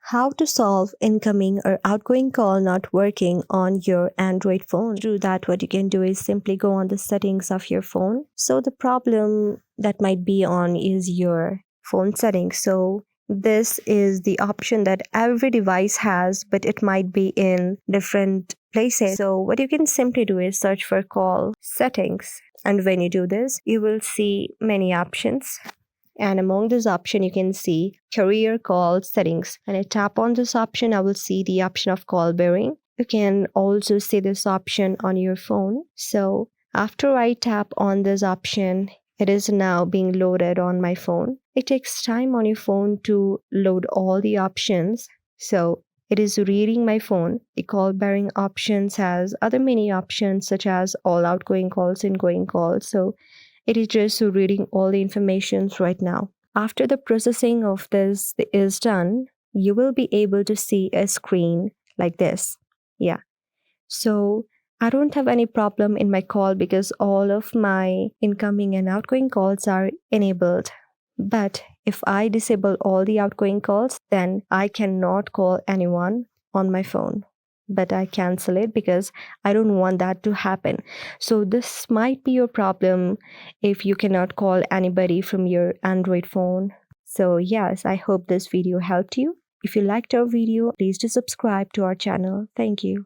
How to solve incoming or outgoing call not working on your Android phone. To do that, what you can do is simply go on the settings of your phone. So the problem that might be on is your phone settings. So this is the option that every device has, but it might be in different places. So what you can simply do is search for call settings. And when you do this, you will see many options. And among this option, you can see carrier call settings. When I tap on this option, I will see the option of call bearing. You can also see this option on your phone. So after I tap on this option, it is now being loaded on my phone. It takes time on your phone to load all the options. So it is reading my phone. The call bearing options has other many options such as all outgoing calls, incoming calls. So it is just reading all the informations right now. After the processing of this is done, you will be able to see a screen like this. Yeah. So I don't have any problem in my call because all of my incoming and outgoing calls are enabled. But if I disable all the outgoing calls, then I cannot call anyone on my phone. But I cancel it because I don't want that to happen. So this might be your problem if you cannot call anybody from your Android phone. So yes, I hope this video helped you. If you liked our video, please do subscribe to our channel. Thank you.